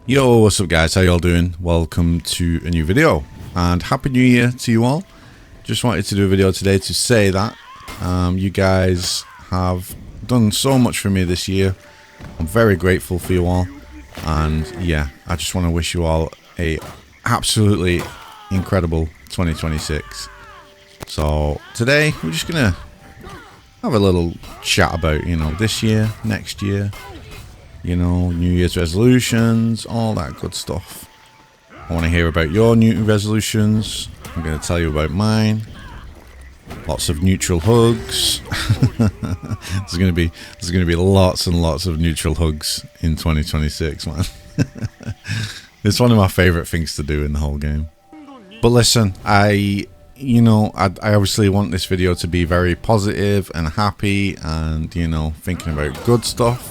Yo, what's up guys, how y'all doing? Welcome to a new video and happy new year to you all. Just wanted to do a video today to say that you guys have done so much for me this year. I'm very grateful for you all, and yeah, I just want to wish you all a absolutely incredible 2026. So today we're just gonna have a little chat about, you know, this year, next year, you know, New Year's resolutions, all that good stuff. I want to hear about your New Year's resolutions. I'm going to tell you about mine. Lots of neutral hugs. there's going to be lots and lots of neutral hugs in 2026, man. It's one of my favorite things to do in the whole game. But listen, I obviously want this video to be very positive and happy and, you know, thinking about good stuff.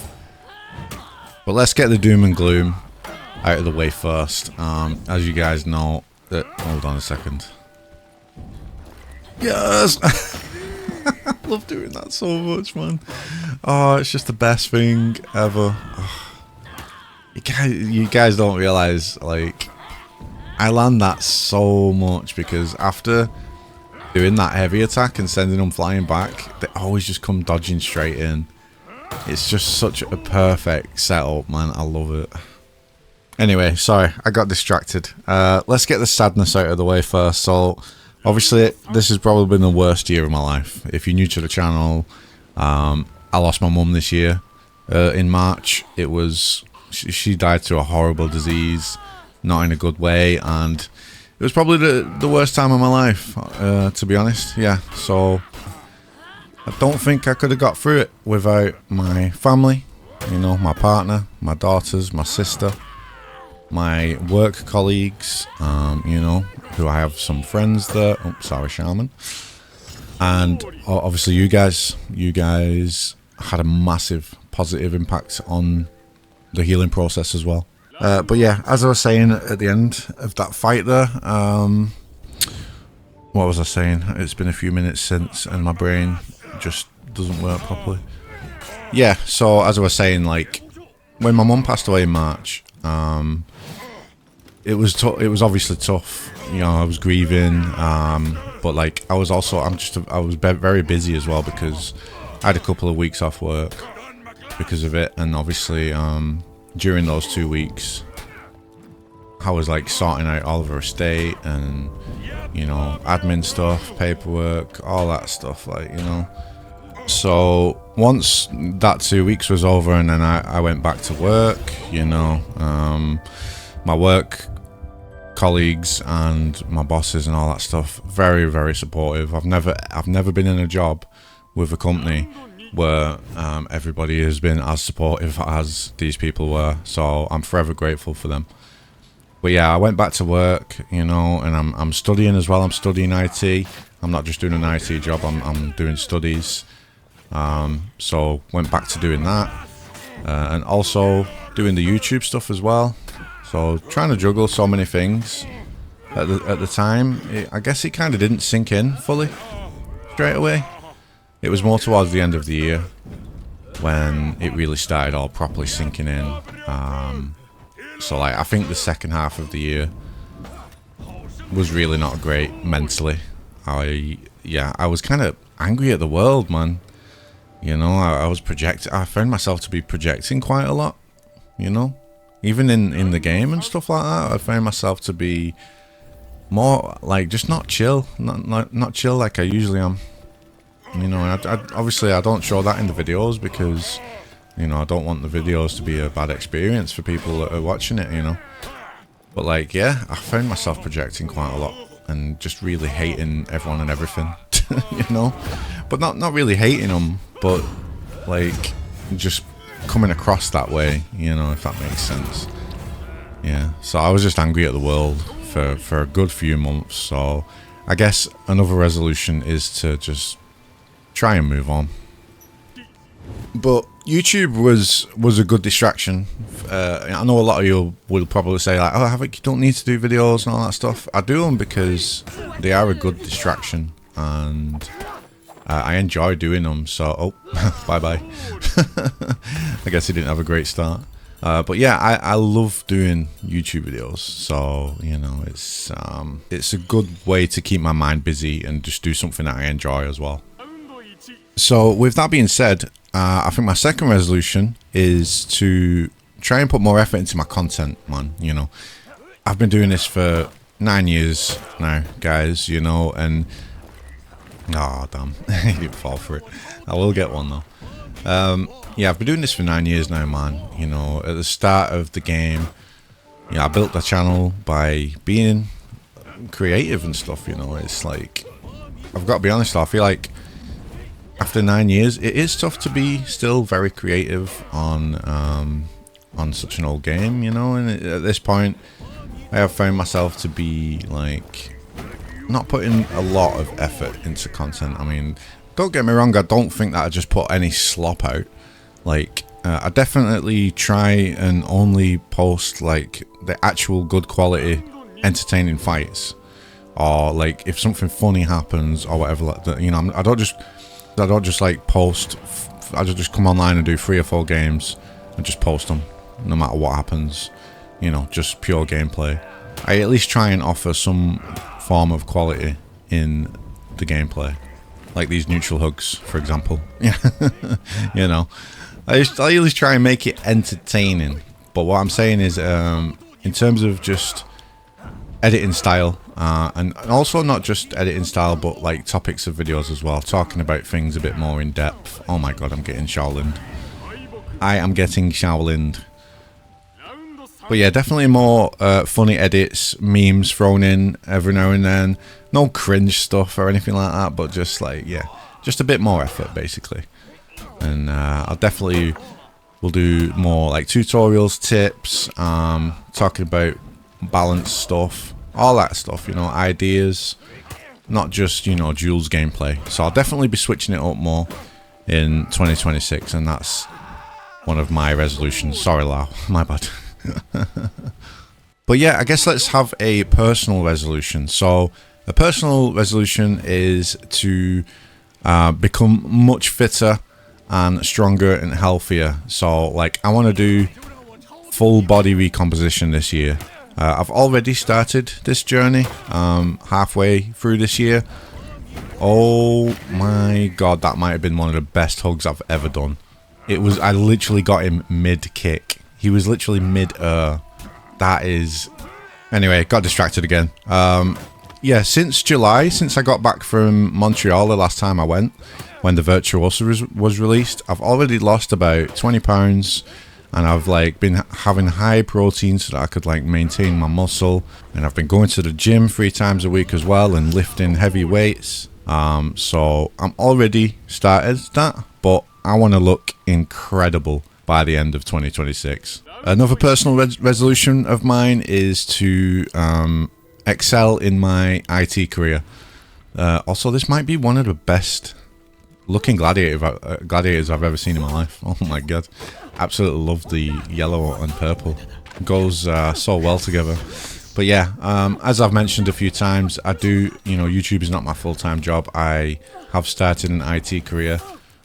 But let's get the doom and gloom out of the way first. As you guys know, hold on a second. Yes! I love doing that so much, man. Oh, it's just the best thing ever. Oh. You guys don't realize, like, I land that so much because after doing that heavy attack and sending them flying back, they always just come dodging straight in. It's just such a perfect setup, man. I love it. Anyway, sorry, I got distracted. Let's get the sadness out of the way first. So, obviously, this has probably been the worst year of my life. If you're new to the channel, I lost my mum this year. In March, she died to a horrible disease, not in a good way, and it was probably the worst time of my life, to be honest. Yeah, so I don't think I could have got through it without my family, you know, my partner, my daughters, my sister, my work colleagues, you know, who I have some friends there. Oh, sorry, Shaman. And obviously you guys had a massive positive impact on the healing process as well. But yeah, as I was saying at the end of that fight there, what was I saying? It's been a few minutes since, and my brain just doesn't work properly. Yeah, so as I was saying, like, when my mum passed away in March, it was obviously tough. You know, I was grieving, but like I was very busy as well because I had a couple of weeks off work because of it, and obviously during those 2 weeks I was like sorting out all of her estate and, you know, admin stuff, paperwork, all that stuff, like, you know. So once that 2 weeks was over and then I went back to work, you know, my work colleagues and my bosses and all that stuff, very, very supportive. I've never been in a job with a company where everybody has been as supportive as these people were, so I'm forever grateful for them. But yeah, I went back to work, you know, and I'm studying as well. I'm studying IT. I'm not just doing an IT job, I'm doing studies. So went back to doing that, and also doing the YouTube stuff as well. So trying to juggle so many things at the time. I guess it kind of didn't sink in fully straight away. It was more towards the end of the year when it really started all properly sinking in. So like I think the second half of the year was really not great mentally. I was kind of angry at the world, man. You know, I found myself to be projecting quite a lot, you know, even in the game and stuff like that. I found myself to be more like just not chill, not chill like I usually am. You know, and obviously I don't show that in the videos because, you know, I don't want the videos to be a bad experience for people that are watching it, you know. But like, yeah, I found myself projecting quite a lot and just really hating everyone and everything, you know. But not really hating them, but like just coming across that way, you know, if that makes sense. Yeah, so I was just angry at the world for a good few months. So I guess another resolution is to just try and move on. But YouTube was a good distraction. I know a lot of you will probably say like, oh, Havok, you don't need to do videos and all that stuff. I do them because they are a good distraction, and I enjoy doing them. So, oh, bye bye. I guess he didn't have a great start. But yeah, I love doing YouTube videos, so you know it's a good way to keep my mind busy and just do something that I enjoy as well. So with that being said, I think my second resolution is to try and put more effort into my content, man. You know, I've been doing this for 9 years now, guys, you know, and oh damn, he didn't fall for it. I will get one though. Yeah, I've been doing this for 9 years now, man. You know, at the start of the game, I built the channel by being creative and stuff, you know. It's like, I've got to be honest, I feel like after 9 years, it is tough to be still very creative on such an old game, you know. And at this point, I have found myself to be like not putting a lot of effort into content. I mean, don't get me wrong, I don't think that I just put any slop out. Like, I definitely try and only post like the actual good quality entertaining fights, or like if something funny happens or whatever, like that, you know. I don't just like post. I just come online and do 3 or 4 games and just post them no matter what happens, you know, just pure gameplay. I at least try and offer some form of quality in the gameplay, like these neutral hugs, for example. You know, I at least try and make it entertaining. But what I'm saying is, in terms of just editing style, and also not just editing style, but like topics of videos as well, talking about things a bit more in depth. Oh my god, I'm getting Shaolined. I am getting Shaolined. But yeah, definitely more funny edits, memes thrown in every now and then. No cringe stuff or anything like that, but just like, yeah, just a bit more effort basically. And I'll definitely will do more like tutorials, tips, talking about balanced stuff, all that stuff, you know, ideas, not just, you know, duels gameplay. So I'll definitely be switching it up more in 2026, and that's one of my resolutions. Sorry, Lau, my bad. But yeah, I guess let's have a personal resolution. So a personal resolution is to become much fitter and stronger and healthier. So like, I want to do full body recomposition this year. I've already started this journey, halfway through this year. Oh my god, that might have been one of the best hugs I've ever done. It was, I literally got him mid-kick. He was literally mid-air. That is... Anyway, got distracted again. Yeah, since July, since I got back from Montreal the last time I went, when the Virtuosa was released, I've already lost about 20 pounds. And I've like been having high protein so that I could like maintain my muscle. And I've been going to the gym 3 times a week as well and lifting heavy weights. So I'm already started that, but I want to look incredible by the end of 2026. Another personal resolution of mine is to excel in my IT career. Also, this might be one of the best looking gladiators I've ever seen in my life. Oh my god, absolutely love the yellow and purple. It goes so well together. But yeah, as I've mentioned a few times, I do, you know, YouTube is not my full-time job. I have started an IT career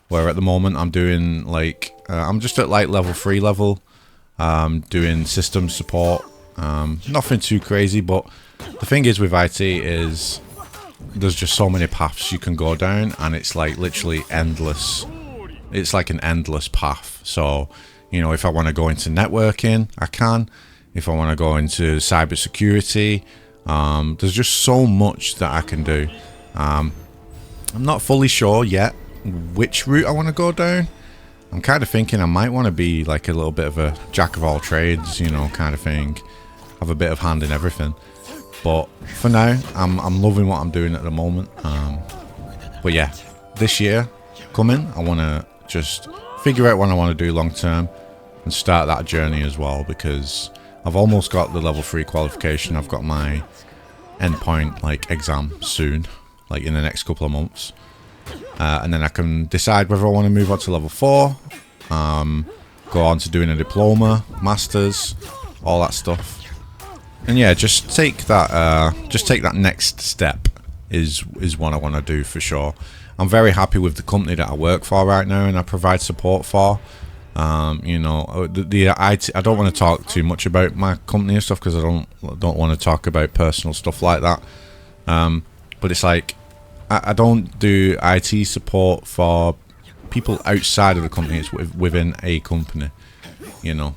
where at the moment I'm doing like I'm just at like level 3 level, doing system support. Nothing too crazy, but the thing is with IT is there's just so many paths you can go down, and it's like literally endless. It's like an endless path. So, you know, if I want to go into networking, I can. If I want to go into cybersecurity, there's just so much that I can do. I'm not fully sure yet which route I want to go down. I'm kind of thinking I might want to be like a little bit of a jack of all trades, you know, kind of thing. Have a bit of hand in everything. But for now, I'm loving what I'm doing at the moment. But yeah, this year coming, I want to just figure out what I want to do long term and start that journey as well, because I've almost got the level 3 qualification. I've got my endpoint like exam soon, like in the next couple of months, and then I can decide whether I want to move on to level 4, go on to doing a diploma, masters, all that stuff. And yeah, just take that next step is what I want to do for sure. I'm very happy with the company that I work for right now and I provide support for. You know, the IT. I don't want to talk too much about my company and stuff because I don't want to talk about personal stuff like that. But it's like I don't do IT support for people outside of the company. It's within a company, you know,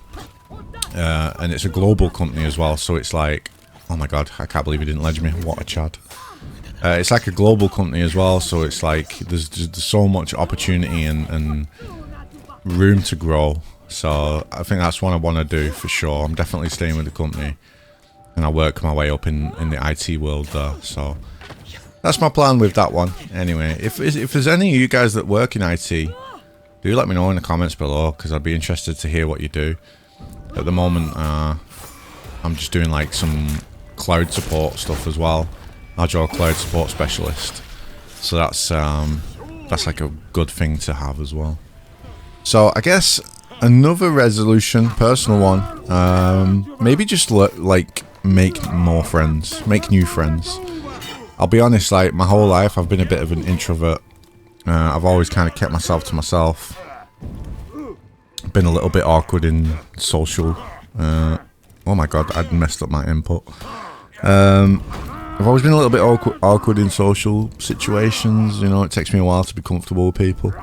and it's a global company as well. So it's like, oh my god, I can't believe he didn't ledge me. What a chad. It's like a global company as well. So it's like there's so much opportunity and room to grow. So I think that's what I want to do for sure. I'm definitely staying with the company, and I work my way up in the IT world there. So that's my plan with that one. Anyway, if there's any of you guys that work in IT, do let me know in the comments below, because I'd be interested to hear what you do. At the moment, I'm just doing like some cloud support stuff as well. Agile cloud support specialist. So that's like a good thing to have as well. So I guess another resolution, personal one, maybe just like make more friends, make new friends. I'll be honest, like my whole life I've been a bit of an introvert. I've always kind of kept myself to myself. Been a little bit awkward in social. Oh my god, I'd messed up my input. I've always been a little bit awkward in social situations. You know, it takes me a while to be comfortable with people.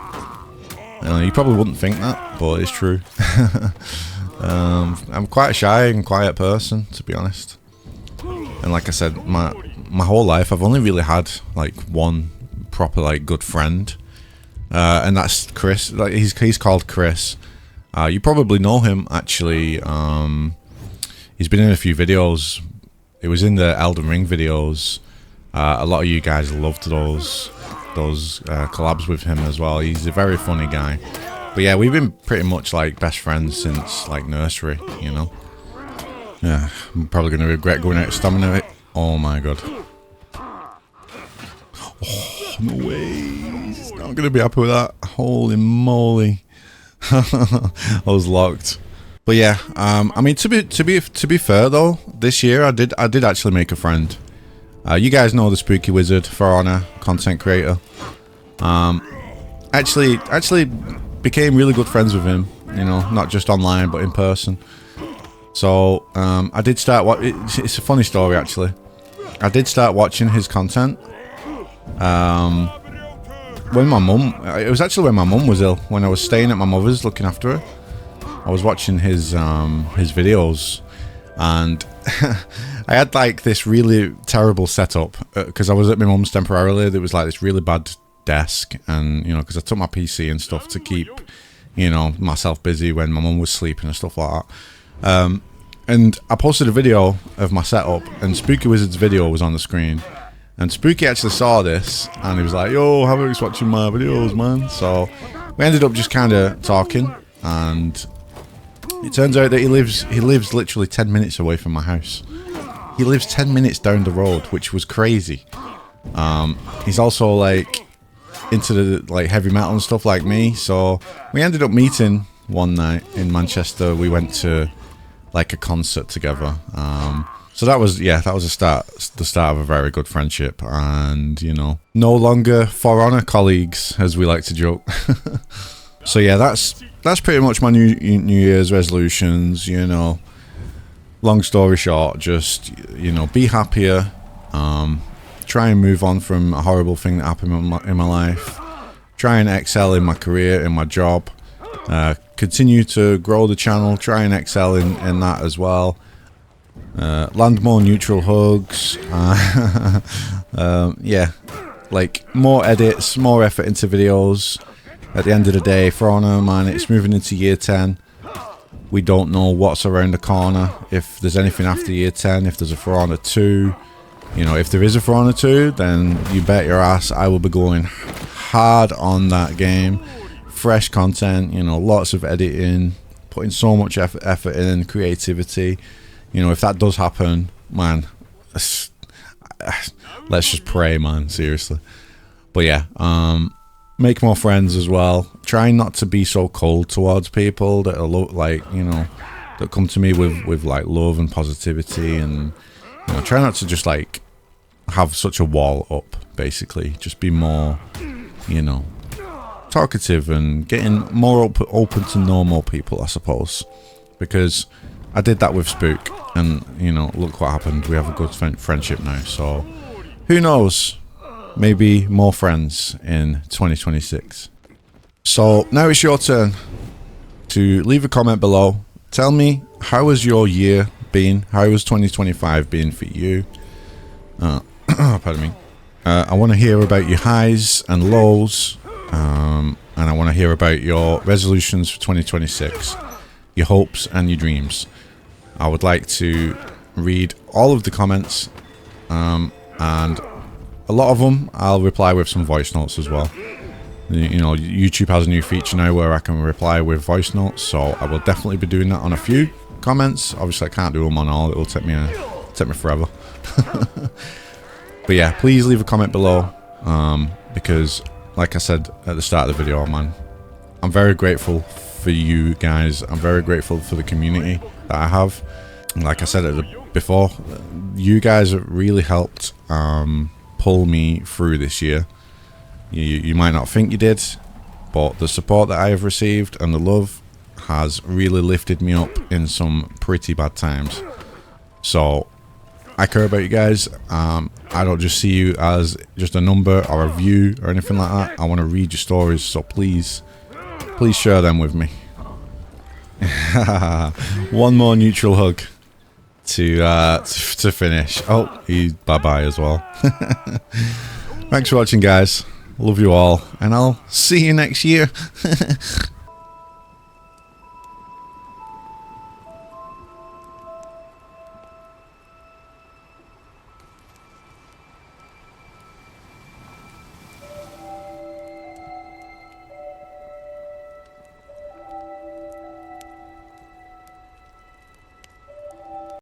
You probably wouldn't think that, but it's true. I'm quite a shy and quiet person, to be honest. And like I said, my whole life I've only really had like one proper like good friend, and that's Chris. Like he's called Chris. You probably know him actually. He's been in a few videos. It was in the Elden Ring videos. A lot of you guys loved those collabs with him as well. He's a very funny guy. But yeah, we've been pretty much like best friends since like nursery, you know. Yeah, I'm probably going to regret going out of stamina. Oh my god. Oh, no way. He's not going to be happy with that. Holy moly. I was locked. But yeah, I mean, to be fair though, this year I did actually make a friend. You guys know the Spooky Wizard, For Honor content creator. Actually became really good friends with him. You know, not just online but in person. So I did start. It's a funny story actually. I did start watching his content. When my mum, it was actually when my mum was ill. When I was staying at my mother's looking after her, I was watching his videos, and I had like this really terrible setup because I was at my mum's temporarily. There was like this really bad desk, and you know, because I took my PC and stuff to keep, you know, myself busy when my mum was sleeping and stuff like that. And I posted a video of my setup, and Spooky Wizard's video was on the screen. And Spooky actually saw this, and he was like, "Yo, Havok's watching my videos, man." So we ended up just kind of talking, and it turns out that he lives literally 10 minutes away from my house. He lives 10 minutes down the road, which was crazy. He's also like into the like heavy metal and stuff like me, so we ended up meeting one night in Manchester. We went to like a concert together. So that was the start of a very good friendship, and you know, no longer For Honor colleagues, as we like to joke. So yeah, that's pretty much my New Year's resolutions. You know, long story short, just, you know, be happier. Try and move on from a horrible thing that happened in my life. Try and excel in my career, in my job. Continue to grow the channel. Try and excel in that as well. Land more neutral hugs. Yeah, like more edits, more effort into videos. At the end of the day, For Honor, man, it's moving into year 10. We don't know what's around the corner. If there's anything after year 10, if there's a For Honor 2, you know, if there is a For Honor 2, then you bet your ass I will be going hard on that game. Fresh content, you know, lots of editing, putting so much effort in, creativity. You know, if that does happen, man, let's just pray, man, seriously. But yeah, make more friends as well. Try not to be so cold towards people that are like, you know, that come to me with like love and positivity, and you know, try not to just like have such a wall up. Basically, just be more, you know, talkative and getting more open to know more people, I suppose, because I did that with Spook, and you know, look what happened. We have a good friendship now, so who knows, maybe more friends in 2026. So now it's your turn to leave a comment below. Tell me, how has your year been? How has 2025 been for you? Pardon me. I want to hear about your highs and lows, and I want to hear about your resolutions for 2026, your hopes and your dreams. I would like to read all of the comments, and a lot of them I'll reply with some voice notes as well. You know, YouTube has a new feature now where I can reply with voice notes, so I will definitely be doing that on a few comments. Obviously I can't do them on all, it'll take me forever. But yeah, please leave a comment below, because like I said at the start of the video, man, I'm very grateful for you guys. I'm very grateful for the community that I have. And like I said before, you guys have really helped pull me through this year. You might not think you did, but the support that I have received and the love has really lifted me up in some pretty bad times. So I care about you guys. I don't just see you as just a number or a view or anything like that. I want to read your stories, so please share them with me. One more neutral hug to finish. Oh, he's bye-bye as well. Thanks for watching, guys. Love you all, and I'll see you next year.